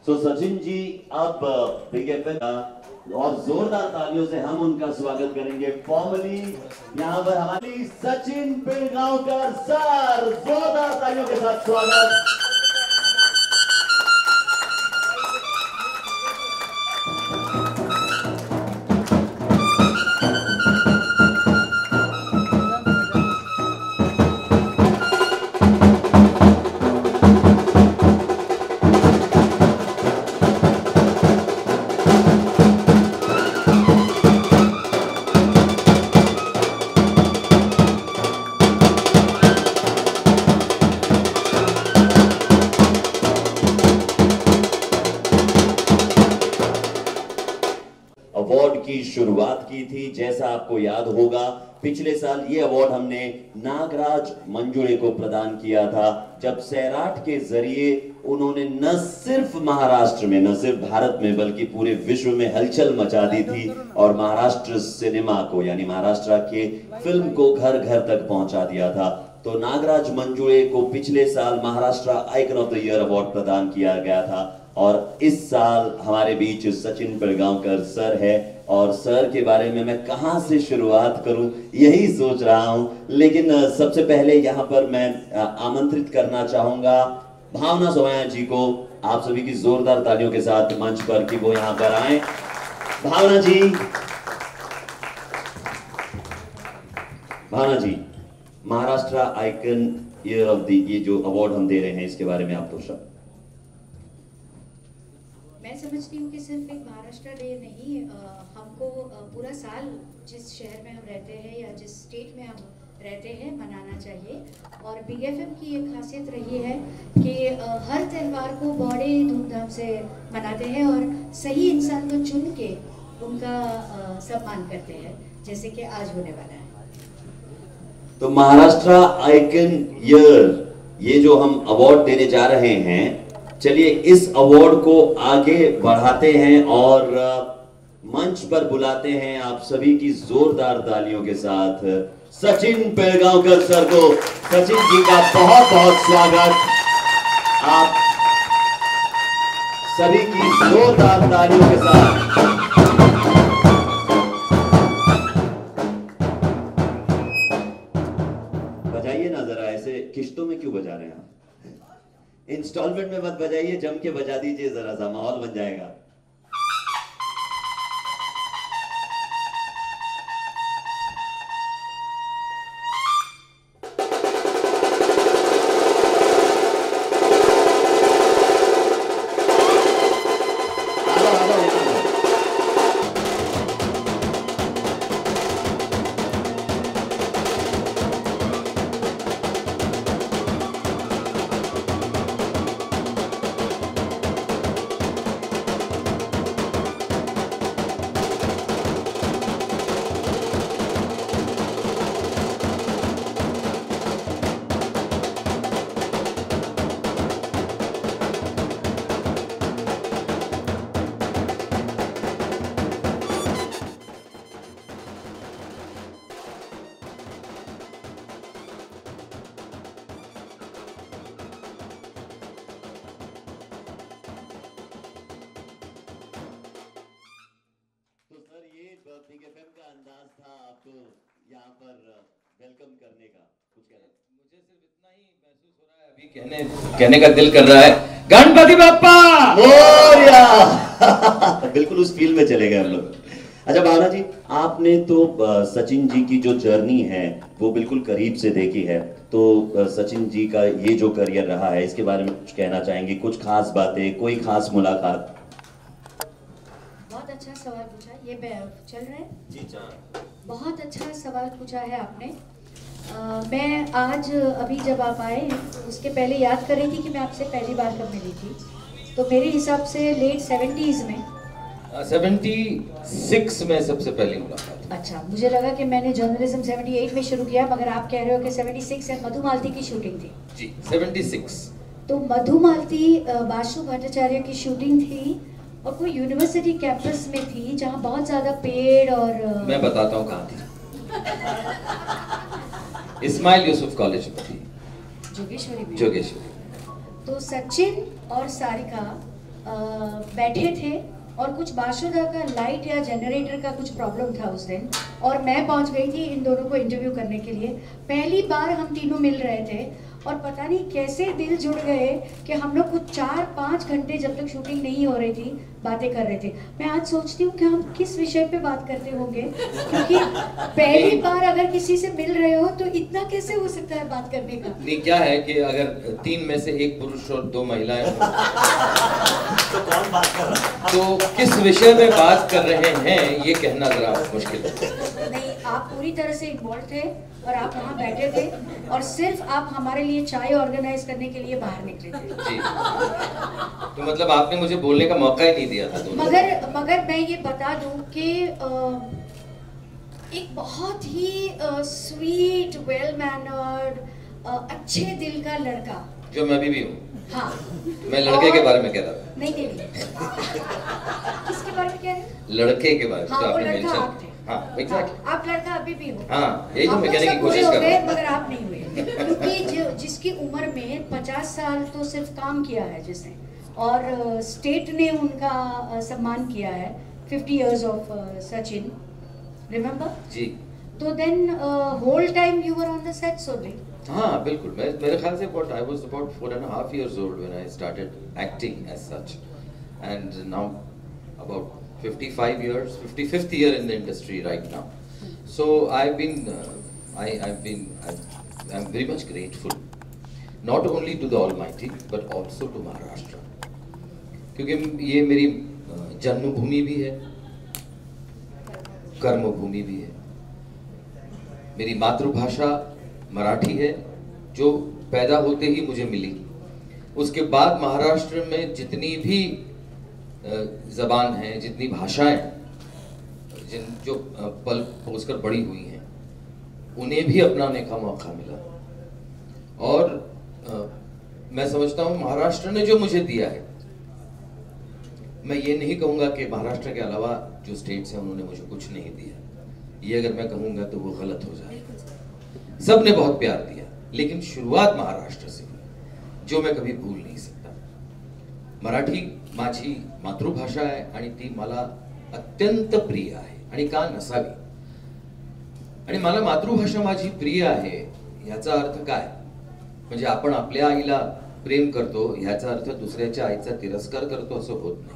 तो सचिन जी अब big FM और जोरदार तालियों से हम उनका स्वागत करेंगे फॉर्मली। यहाँ पर हमारी सचिन पिलगांवकर सर, जोरदार तालियों के साथ स्वागत। अवार्ड की शुरुआत की थी। जैसा आपको याद होगा, पिछले साल ये अवार्ड हमने नागराज मंजुळे को प्रदान किया था, जब सैराट के जरिए उन्होंने न सिर्फ महाराष्ट्र में, न सिर्फ भारत में, बल्कि पूरे विश्व में हलचल मचा दी थी और महाराष्ट्र सिनेमा को, यानी महाराष्ट्र के फिल्म को घर घर तक पहुंचा दिया था। तो नागराज मंजुळे को पिछले साल Maharashtra icon of the year award प्रदान किया गया था और इस साल हमारे बीच सचिन पिलगांवकर सर है। और सर के बारे में मैं कहां से शुरुआत करूं यही सोच रहा हूं, लेकिन सबसे पहले यहां पर मैं आमंत्रित करना चाहूंगा भावना सोया जी को, आप सभी की जोरदार तालियों के साथ मंच पर, कि वो यहां पर आए। Bhavna ji, Bhavna ji, Maharashtra icon year of the, ये जो अवार्ड हम दे रहे हैं, इसके बारे में आप दो शब्द। मैं समझती हूँ कि सिर्फ एक महाराष्ट्र डे नहीं, हमको पूरा साल जिस शहर में हम रहते हैं या जिस स्टेट में हम रहते हैं मनाना चाहिए। और बिग एफएम की एक खासियत रही है कि हर त्यौहार को बड़े धूमधाम से मनाते हैं और सही इंसान को चुन के उनका सम्मान करते हैं, जैसे कि आज होने वाला है। तो महाराष्ट्र आइकन ईयर, ये जो हम अवार्ड देने जा रहे हैं, चलिए इस अवार्ड को आगे बढ़ाते हैं और मंच पर बुलाते हैं आप सभी की जोरदार तालियों के साथ सचिन पिलगांवकर सर को। सचिन जी का बहुत बहुत स्वागत, आप सभी की जोरदार तालियों के साथ। बजाइए ना जरा, ऐसे किश्तों में क्यों बजा रहे हैं आप? इंस्टॉलमेंट में मत बजाइए, जम के बजा दीजिए, जरा सा माहौल बन जाएगा। बिग एफएम का अंदाज था आपको यहाँ पर वेलकम करने का, कुछ कहना? मुझे सिर्फ इतना ही महसूस हो रहा है, अभी कहने का दिल कर रहा है, गणपति बप्पा मोरया। बिल्कुल उस फील में चले गए हम लोग। अच्छा भावना जी, आपने तो सचिन जी की जो जर्नी है वो बिल्कुल करीब से देखी है, तो सचिन जी का ये जो करियर रहा है, इसके बारे में कुछ कहना चाहेंगे? कुछ खास बातें, कोई खास मुलाकात? बहुत अच्छा सवाल पूछा, ये चल रहा है जी, चार बहुत अच्छा सवाल पूछा है आपने। मैं आज अभी जब आप आए उसके पहले याद कर रही थी कि मैं आपसे पहली बार कब मिली थी, तो मेरे हिसाब से लेट 70s में, 76 में सबसे पहली मुलाकात। अच्छा, मुझे लगा कि मैंने जर्नलिज्म 78 में शुरू किया, मगर आप कह रहे हो कि 76 में मधुमालती की शूटिंग थी। जी 76। तो मधुमालती बासु भट्टाचार्य की शूटिंग थी और कोई यूनिवर्सिटी कैंपस में थी जहाँ बहुत ज्यादा पेड़ और मैं बताता हूँ कहाँ थी। इस्माइल यूसुफ कॉलेज में थी, जोगेश्वरी में। जोगेश्वरी। तो सचिन और सारिका बैठे थे और कुछ बादशाह का लाइट या जनरेटर का कुछ प्रॉब्लम था उस दिन, और मैं पहुंच गई थी इन दोनों को इंटरव्यू करने के लिए। पहली बार हम तीनों मिल रहे थे और पता नहीं कैसे दिल जुड़ गए कि हम लोग कुछ 4-5 घंटे जब तक शूटिंग नहीं हो रही थी बातें कर रहे थे। मैं आज सोचती हूँ कि हम किस विषय पे बात करते होंगे, क्योंकि पहली बार अगर किसी से मिल रहे हो तो इतना कैसे हो सकता है बात करने का। नहीं, क्या है कि अगर 3 में से 1 पुरुष और 2 महिलाएं हो तो कौन बात कर रहा है? तो किस विषय में बात कर रहे हैं ये कहना जरा मुश्किल है। नहीं, आप पूरी तरह से इन्वॉल्व थे और आप वहाँ बैठे थे और सिर्फ आप हमारे लिए चाय ऑर्गेनाइज करने के लिए बाहर निकले थे। जी, तो मतलब आपने मुझे बोलने का मौका ही नहीं दिया था दोनों। मगर मैं ये बता दूं कि एक बहुत ही स्वीट, वेल मैनर्ड, अच्छे दिल का लड़का, जो मैं भी हूँ। हाँ, मैं लड़के के बारे में कह रहा था। नहीं किसके बारे में कह रहे हैं? लड़के के बारे में हाँ, जो वो आपने लड़का मेंशन। आप थे। हाँ, एग्जैक्टली। आप लड़का अभी भी हो। हाँ, यही तो हम मैं लोग कहने की सब बूढ़े कोशिश हो कर गए, रहा हूँ। मगर आप नहीं हुए, क्योंकि जिसकी उम्र में 50 साल तो सिर्फ काम किया है जिसने, और स्टेट ने उनका सम्मान किया है 50 years ऑफ सचिन, रिमेम्बर जी। तो then whole time you were on the sets only. हाँ, बिल्कुल। मेरे ख्याल से I was about 4.5 years old when I started acting as such, and now about 55 years, 55th year in the industry right now. So I'm very much grateful, not only to the Almighty but also to Maharashtra, क्योंकि ये मेरी जन्मभूमि भी है, कर्मभूमि भी है। मेरी मातृभाषा मराठी है, जो पैदा होते ही मुझे मिली। उसके बाद महाराष्ट्र में जितनी भी ज़बान हैं, जितनी भाषाएं जो पल पोसकर बड़ी हुई हैं, उन्हें भी अपनाने का मौका मिला। और मैं समझता हूँ महाराष्ट्र ने जो मुझे दिया है, मैं ये नहीं कहूँगा कि महाराष्ट्र के अलावा जो स्टेट्स हैं उन्होंने मुझे कुछ नहीं दिया। ये अगर मैं कहूँगा तो वो गलत हो जाएगा। सब ने बहुत प्यार दिया, लेकिन शुरुआत महाराष्ट्र से हुई, जो मैं कभी भूल नहीं सकता। मराठी माझी मातृभाषा आहे आणि ती मला अत्यंत प्रिय आहे, आणि का नसावी। आणि मला मातृभाषा माझी प्रिय आहे याचा अर्थ काय? म्हणजे आपण आपल्या आईला प्रेम करतो याचा अर्थ दुसऱ्याच्या आईचा तिरस्कार करतो असं होत नाही,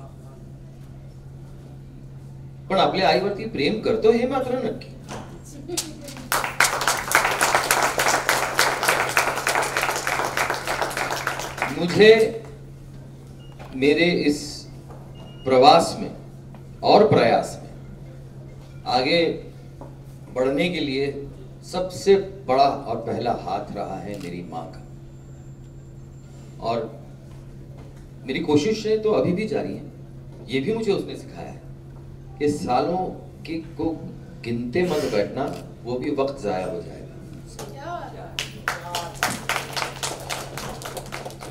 पण आपल्या आईवरती प्रेम करतो हे मात्र नक्की। मुझे मेरे इस प्रवास में और प्रयास में आगे बढ़ने के लिए सबसे बड़ा और पहला हाथ रहा है मेरी माँ का, और मेरी कोशिशें तो अभी भी जारी हैं। ये भी मुझे उसने सिखाया है कि सालों की को गिनते मत बैठना, वो भी वक्त जाया हो जाएगा।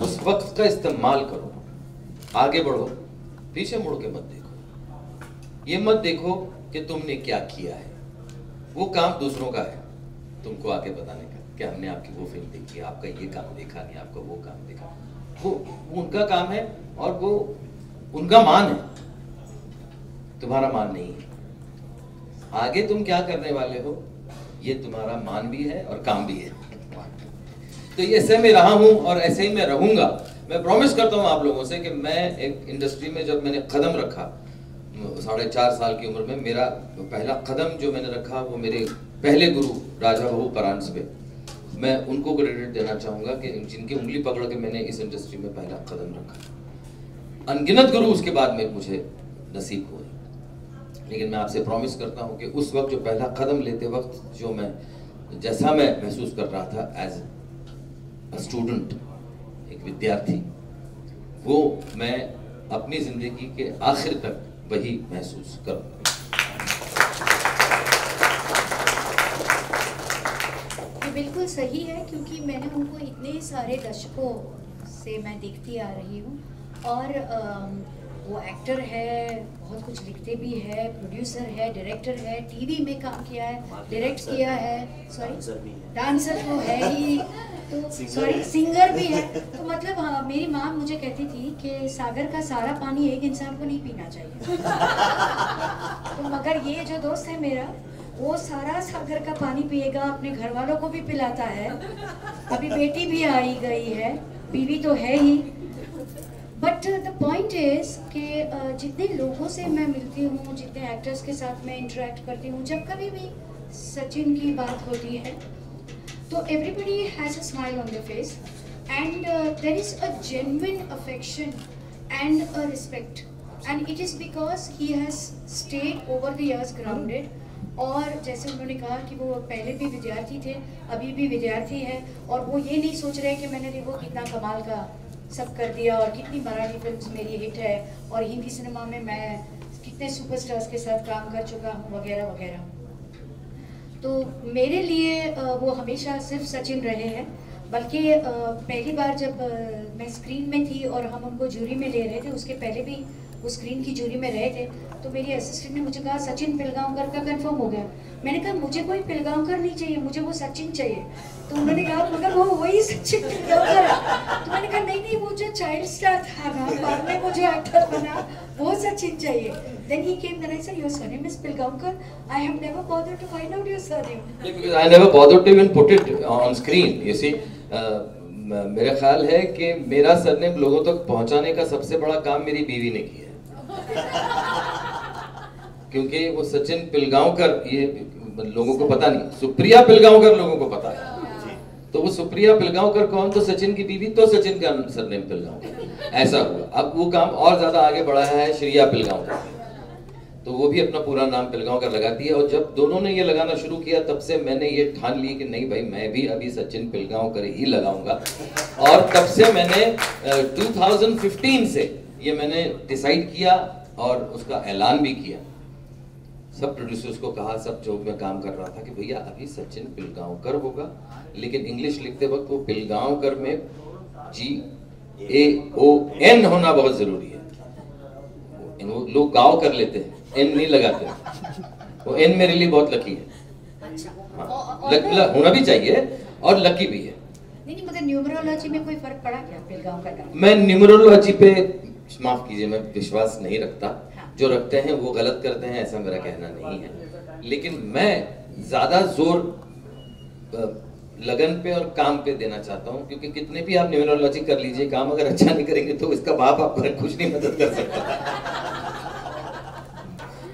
उस वक्त का इस्तेमाल करो, आगे बढ़ो, पीछे मुड़ के मत देखो। ये मत देखो कि तुमने क्या किया है, वो काम दूसरों का है तुमको आके बताने का कि हमने आपकी वो फिल्म देखी, आपका ये काम देखा नहीं, आपका वो काम देखा। वो उनका काम है और वो उनका मान है, तुम्हारा मान नहीं है। आगे तुम क्या करने वाले हो ये तुम्हारा मान भी है और काम भी है। तो ये ऐसे में रहा हूं और ऐसे ही मैं रहूंगा। मैं प्रॉमिस करता हूं आप लोगों से कि मैं एक इंडस्ट्री में जब मैंने कदम रखा 4.5 साल की उम्र में, मेरा पहला कदम जो मैंने रखा वो मेरे पहले गुरु राजा बहू परांस पे, मैं उनको क्रेडिट देना चाहूंगा कि जिनकी उंगली पकड़ के मैंने इस इंडस्ट्री में पहला कदम रखा। अनगिनत गुरु उसके बाद में मुझे नसीब हुए, लेकिन मैं आपसे प्रॉमिस करता हूं कि उस वक्त जो पहला कदम लेते वक्त जो मैं जैसा मैं महसूस कर रहा था एज अ स्टूडेंट, एक विद्यार्थी, वो मैं अपनी जिंदगी के आखिर तक वही महसूस करूंगा। ये बिल्कुल सही है, क्योंकि मैंने उनको इतने सारे दशकों से मैं देखती आ रही हूँ, और वो एक्टर है, बहुत कुछ लिखते भी है, प्रोड्यूसर है, डायरेक्टर है, टीवी में काम किया है, डायरेक्ट किया है, सॉरी डांसर तो है ही, तो सॉरी सिंगर भी है। तो मतलब हाँ, मेरी माँ मुझे कहती थी कि सागर का सारा पानी एक इंसान को नहीं पीना चाहिए। तो मगर ये जो दोस्त है मेरा, वो सारा सागर का पानी पिएगा, अपने घर वालों को भी पिलाता है। अभी बेटी भी आई गई है, बीवी तो है ही। बट द पॉइंट इज कि जितने लोगों से मैं मिलती हूँ, जितने एक्टर्स के साथ मैं इंटरेक्ट करती हूँ, जब कभी भी सचिन की बात होती है तो everybody has a smile on the face and there is a genuine affection and a respect and it is because he has stayed over the years grounded. और जैसे उन्होंने कहा कि वो पहले भी विद्यार्थी थे, अभी भी विद्यार्थी है, और वो ये नहीं सोच रहे कि मैंने देखो कितना कमाल का सब कर दिया और कितनी मराठी फिल्म्स मेरी हिट है और हिंदी सिनेमा में मैं कितने सुपरस्टार्स के साथ काम कर चुका हूँ वगैरह वगैरह। तो मेरे लिए वो हमेशा सिर्फ सचिन रहे हैं। बल्कि पहली बार जब मैं स्क्रीन में थी और हम उनको जूरी में ले रहे थे, उसके पहले भी वो स्क्रीन की जूरी में रहे थे, तो मेरी असिस्टेंट ने मुझे कहा सचिन पिलगांवकर का कंफर्म हो गया। मैंने कहा मुझे कोई पिलगांवकर नहीं चाहिए, मुझे वो सचिन चाहिए। तो उन्होंने कहा मगर वो वही सचिन पिलगांवकर है। तो मैंने कहा नहीं नहीं, वो जो चाइल्ड स्टार था ना, बाद में वो जो एक्टर बना, वो सचिन चाहिए। Then he came, then I said, your surname is Pilgaonkar. I have never bothered to find out your surname. Because I never bothered to even put it on screen. You see, मेरा ख्याल है कि मेरा surname लोगों तक पहुंचाने का सबसे बड़ा काम मेरी बीवी ने किया है। क्योंकि वो सचिन पिलगांवकर ये लोगों को पता नहीं, सुप्रिया पिलगांवकर लोगों को पता है। तो वो सुप्रिया पिलगांवकर कौन? तो सचिन की बीवी, तो सचिन का सरनेम पिलगांवकर। ऐसा हुआ। अब वो काम और ज्यादा आगे बढ़ा है श्रिया पिलगांवकर, तो वो भी अपना पूरा नाम पिलगांवकर लगाती है। और जब दोनों ने ये लगाना शुरू किया, तब से मैंने ये ठान ली कि नहीं भाई, मैं भी अभी सचिन पिलगांवकर ही लगाऊंगा। और तब से मैंने 2015 से ये मैंने डिसाइड किया और उसका ऐलान भी किया। सब प्रोड्यूसर्स को कहा, सब जो मैं काम कर रहा था, कि भैया अभी सचिन पिलगांवकर होगा, लेकिन इंग्लिश लिखते वक्त वो पिलगांवकर में GAON होना बहुत जरूरी है। वो लोग गाँव कर लेते हैं, एन नहीं लगाते। वो एन मेरे लिए बहुत लकी है। अच्छा, होना भी चाहिए और लकी भी है। नहीं मगर न्यूमरोलॉजी में कोई फर्क पड़ा क्या पिलगांवकर का? मैं न्यूमरोलॉजी पे माफ कीजिए, मैं विश्वास नहीं रखता। हाँ। जो रखते हैं वो गलत करते हैं, ऐसा मेरा कहना नहीं है। लेकिन मैं ज्यादा जोर लगन पे और काम पे देना चाहता हूँ, क्योंकि कितने भी आप न्यूमरोलॉजी कर लीजिए, काम अगर अच्छा नहीं करेंगे तो इसका बाप आपको कुछ नहीं मदद कर सकता।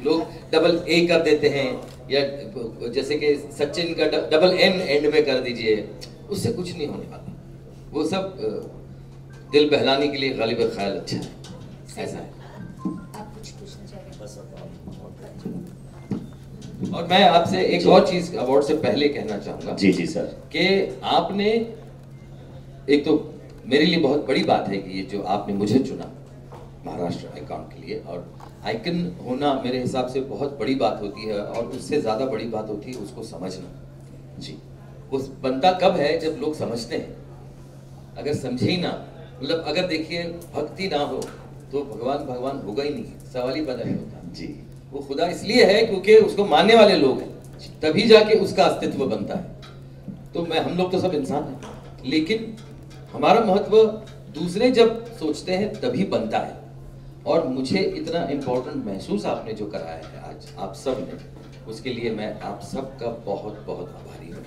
लोग डबल ए कर देते हैं, या जैसे कि सचिन का डबल एन एंड में कर दीजिए, उससे कुछ नहीं होने वाला। वो सब दिल बहलाने के लिए गालिब ख्याल अच्छा है, ऐसा है। आप कुछ पूछना चाह रहे हैं? और मैं आपसे एक और चीज अवार्ड से पहले कहना चाहूंगा। जी जी सर। कि आपने, एक तो मेरे लिए बहुत बड़ी बात है कि ये जो आपने मुझे चुना महाराष्ट्र आइकॉन के लिए, और आइकन होना मेरे हिसाब से बहुत बड़ी बात होती है, और उससे ज़्यादा बड़ी बात होती है उसको समझना। जी, वो बनता कब है? जब लोग समझते हैं। अगर समझे ही ना, मतलब अगर देखिए भक्ति ना हो तो भगवान होगा ही नहीं, सवाल ही पैदा नहीं होता। जी, वो खुदा इसलिए है क्योंकि उसको मानने वाले लोग हैं, तभी जाके उसका अस्तित्व बनता है। तो हम लोग तो सब इंसान हैं, लेकिन हमारा महत्व दूसरे जब सोचते हैं तभी बनता है। और मुझे इतना इम्पोर्टेंट महसूस आपने जो कराया है आज आप सब ने, उसके लिए मैं आप सब का बहुत बहुत आभारी हूँ।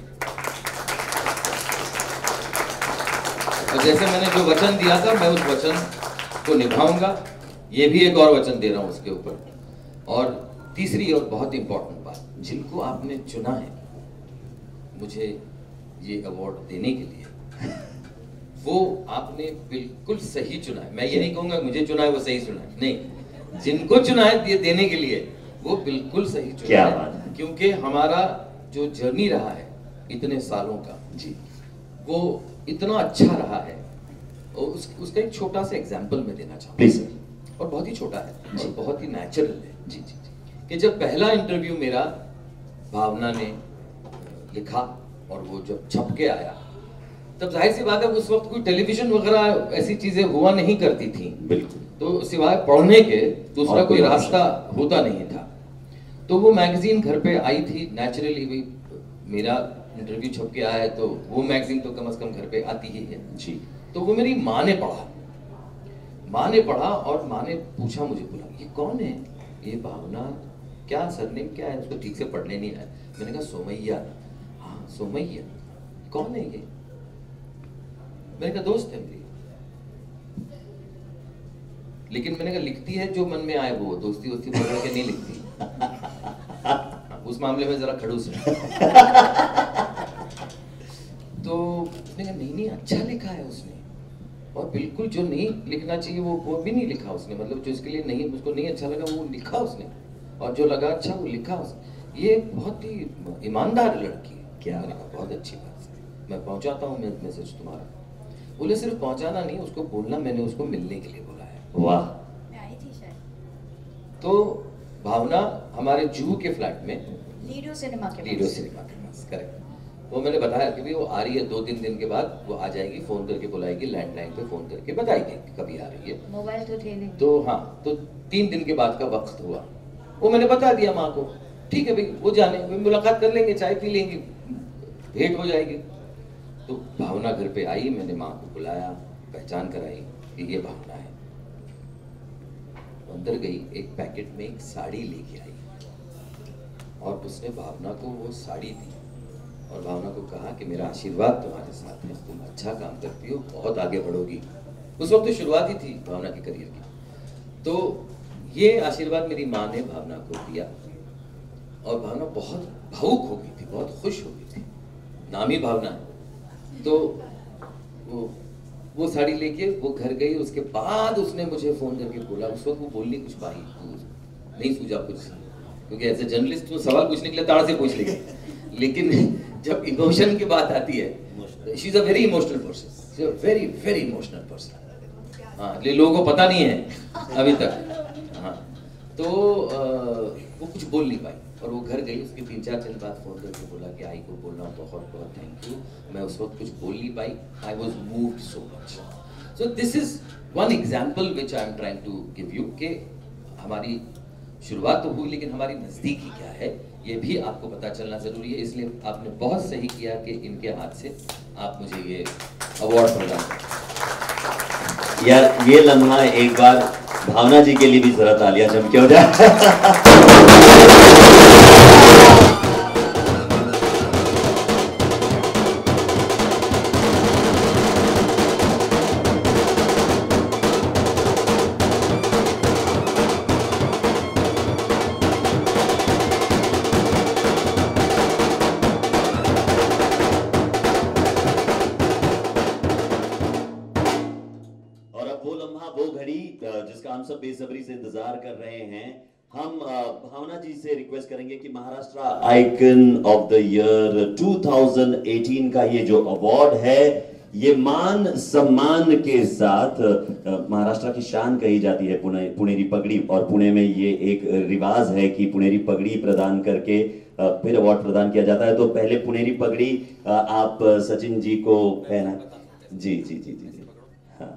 और जैसे मैंने जो वचन दिया था, मैं उस वचन को निभाऊंगा। ये भी एक और वचन दे रहा हूँ उसके ऊपर। और तीसरी और बहुत इम्पोर्टेंट बात, जिनको आपने चुना है मुझे ये अवार्ड देने के लिए, वो आपने बिल्कुल सही चुना है। मैं ये नहीं कहूंगा मुझे चुना है वो सही चुना है, नहीं, जिनको चुना है ये देने के लिए वो बिल्कुल सही चुना क्या है। बात है। क्योंकि हमारा जो जर्नी रहा है इतने सालों का, जी, वो इतना अच्छा रहा है। और उसका एक छोटा सा एग्जाम्पल मैं देना चाहूँगा। Please sir. और बहुत ही छोटा है और बहुत ही नेचुरल है। जी जी जी। कि जब पहला इंटरव्यू मेरा भावना ने लिखा और वो जब छप के आया, तब जाहिर सी बात है उस वक्त कोई टेलीविजन वगैरह ऐसी चीजें हुआ नहीं करती थी। बिल्कुल। तो सिवाय पढ़ने के दूसरा और कोई कोई रास्ता होता नहीं था। तो वो मैगजीन घर पे आई थी, नेचुरली भी मेरा इंटरव्यू छप के आया है तो वो मैगजीन तो कम से कम घर पे आती ही है जी। तो वो मेरी माँ ने पढ़ा, माँ ने पढ़ा और माँ ने पूछा मुझे, बोला ये कौन है, ये भावना, क्या सरनेम क्या है, उसको ठीक से पढ़ने नहीं आया। मैंने कहा सोमैया। हाँ सोमैया, कौन है ये? मैंने कहा दोस्त है मेरी। लेकिन मैंने कहा लिखती है जो मन में आए वो, दोस्ती वोस्ती पकड़ के नहीं लिखती। उस मामले में जरा खड़ूस है। तो उसने कहा नहीं अच्छा लिखा है उसने, और बिल्कुल जो नहीं लिखना चाहिए वो भी नहीं लिखा उसने, मतलब जो इसके लिए नहीं, उसको नहीं अच्छा लगा वो लिखा उसने, और जो लगा अच्छा वो लिखा उसने। ये बहुत ही ईमानदार लड़की है। क्या? मैंने कहा बहुत अच्छी बात है, मैं पहुंचाता हूँ मैसेज तुम्हारा। बोले सिर्फ पहुंचाना नहीं, उसको बोलना मैंने उसको मिलने के लिए बोला है। वाह। मैं आई थी शायद। तो भावना हमारे जूहू के फ्लैट में, लीडो सिनेमा के लीडो सिनेमा के पास, करेक्ट। वो मैंने बताया कि भी वो आ रही है 2-3 दिन के बाद, वो आ जाएगी, फोन करके बुलाएगी, लैंडलाइन पे फोन करके बताएगी कि कभी आ रही है। मोबाइल तो थे नहीं। तो हाँ, तो 3 दिन के बाद का वक्त हुआ, वो मैंने बता दिया माँ को, ठीक है भाई वो जाने, मुलाकात कर लेंगे, चाय पी लेंगे, भेंट हो जाएगी। तो भावना घर पे आई, मैंने माँ को बुलाया, पहचान कराई कि ये भावना है। अंदर गई, एक पैकेट में एक साड़ी लेके आई और उसने भावना को वो साड़ी दी और भावना को कहा कि मेरा आशीर्वाद तुम्हारे साथ है, तुम अच्छा काम करती हो, बहुत आगे बढ़ोगी। उस वक्त तो शुरुआत ही थी भावना की करियर की। तो ये आशीर्वाद मेरी माँ ने भावना को दिया और भावना बहुत भावुक हो गई थी, बहुत खुश हो गई थी, नाम ही भावना है। तो वो साड़ी लेके वो घर गई, उसके बाद उसने मुझे फोन करके बोला, उस वक्त वो बोलनी कुछ पाई नहीं, सूझा कुछ, क्योंकि एज ए जर्नलिस्ट तो सवाल पूछने के लिए ताड़ से पूछ लेंगे, लेकिन जब इमोशन की बात आती है, she is a very emotional person, very very emotional person. हाँ, ये लोगों को पता नहीं है अभी तक। हाँ, तो वो कुछ बोल नहीं पाई और वो घर गई, उसके 3-4 दिन बाद फोन करके बोला कि आई को बोलना बहुत बहुत थैंक यू, मैं उस वक्त कुछ बोल नहीं पाई, I was moved so much. So this is one example which I am trying to give you, कि हमारी शुरुआत तो हुई लेकिन हमारी नज़दीकी क्या है ये भी आपको पता चलना जरूरी है। इसलिए आपने बहुत सही किया कि इनके हाथ से आप मुझे ये अवार्ड प्रदान करें। यार ये लम्हा एक बार भावना जी के लिए भी जरा तालियां जम के हो जाए। जिसका हम सब बेसब्री से इंतजार कर रहे हैं, हम भावना जी से रिक्वेस्ट करेंगे कि Maharashtra icon of the year 2018 का ये जो अवार्ड है, ये मान सम्मान के साथ महाराष्ट्र की शान कही जाती है पुणेरी पगड़ी, और पुणे में ये एक रिवाज है कि पुणेरी पगड़ी प्रदान करके फिर अवार्ड प्रदान किया जाता है। तो पहले पुणेरी पगड़ी आप सचिन जी को पहना। जी जी जी जी जी, हाँ।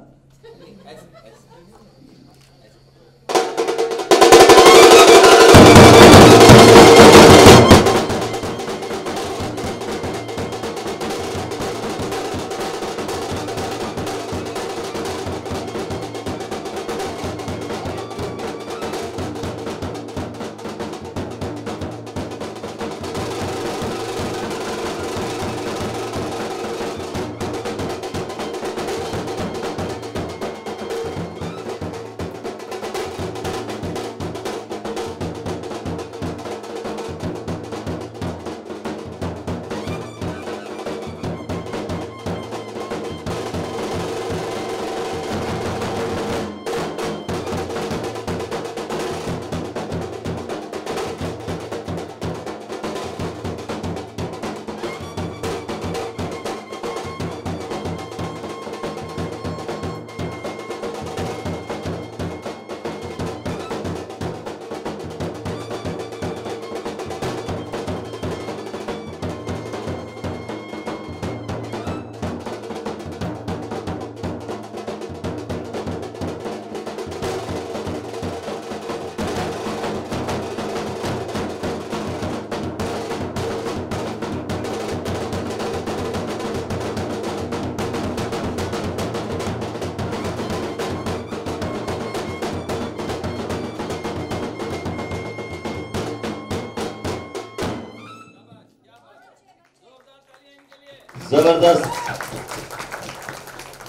जबरदस्त।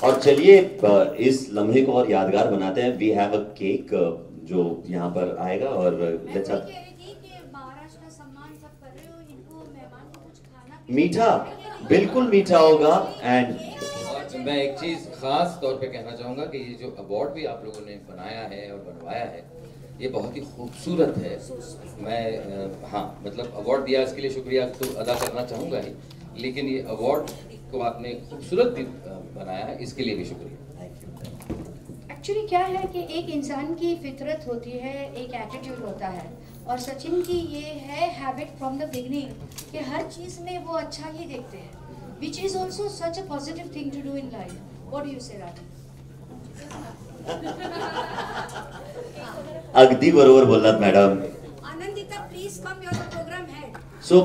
और चलिए इस लम्हे को और यादगार बनाते हैं। वी हैव अ केक जो यहाँ पर आएगा और लेट्स हैव महाराष्ट्र सम्मान सब कर रहे हो, इनको मेहमान को कुछ खाना मीठा, बिल्कुल मीठा होगा। एंड मैं एक चीज खास तौर पे कहना चाहूंगा कि ये जो अवार्ड भी आप लोगों ने बनाया है और बनवाया है, ये बहुत ही खूबसूरत है। मैं हाँ मतलब अवार्ड दिया इसके लिए शुक्रिया तो अदा करना चाहूंगा ही, लेकिन ये अवार्ड को आपने खूबसूरत भी बनाया है, इसके लिए भी शुक्रिया। एक्चुअली क्या है कि एक इंसान की फितरत होती है, एक एटीट्यूड होता है, और सचिन की ये है हैबिट फ्रॉम द बिगनिंग कि हर चीज़ में वो अच्छा ही देखते हैं, which is also such a positive thing to do in life. What do you say, Radha? अगदी बरोबर बोललात madam. Anandita, please come, you're the program head. सो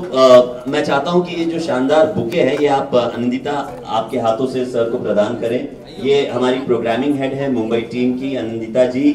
मैं चाहता हूं कि ये जो शानदार बुके है ये आप आनंदिता आपके हाथों से सर को प्रदान करें। ये हमारी प्रोग्रामिंग हेड है मुंबई टीम की, आनंदिता जी।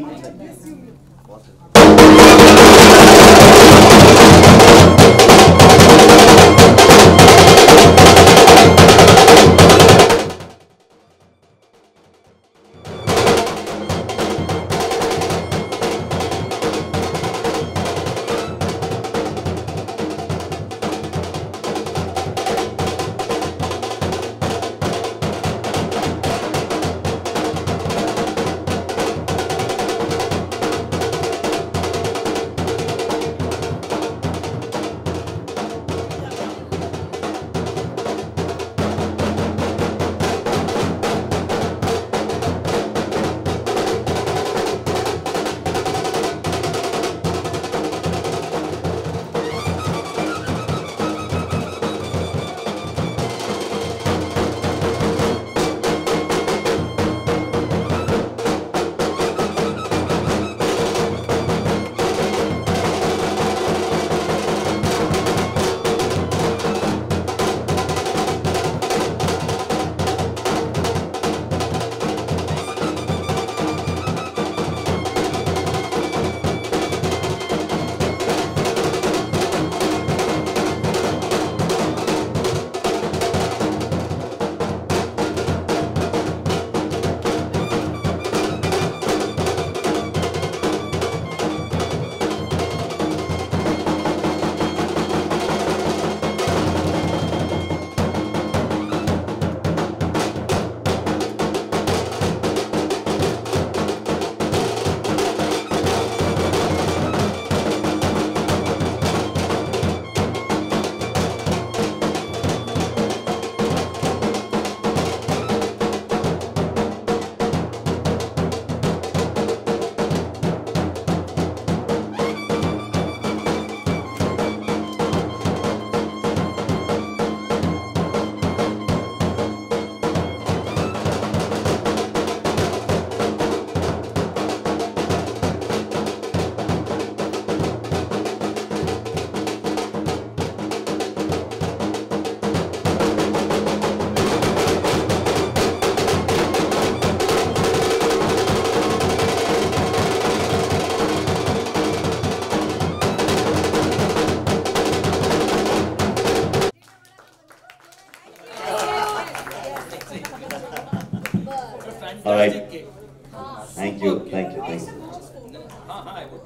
All right. Thank you.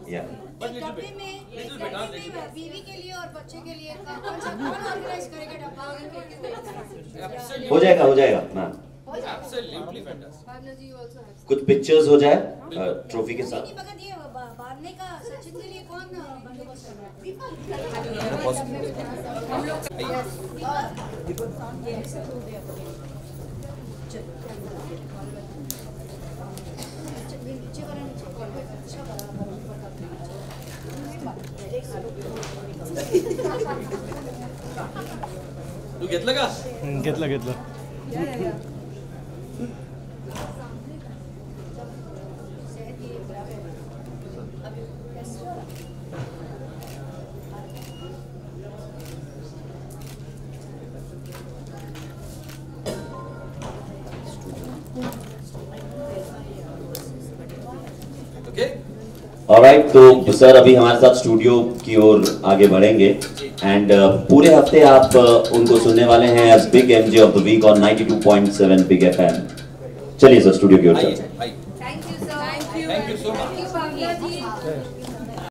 Yeah. बीवी के लिए और बच्चे के लिए कौन ऑर्गेनाइज करेगा डब्बा? हो जाएगा मैम। कुछ पिक्चर्स हो जाए ट्रॉफी के साथ। मगर ये बांधने का सचिन के लिए कौन बंदोबस्त कर रहा तू घेतलं का? घेतलं ओके ऑलराइट, तो सर अभी हमारे साथ स्टूडियो की ओर आगे बढ़ेंगे एंड पूरे हफ्ते आप उनको सुनने वाले हैं as big MJ of the week on 92.7 big FM. चलिए सर स्टूडियो की ओर चलते हैं। Thank you so much.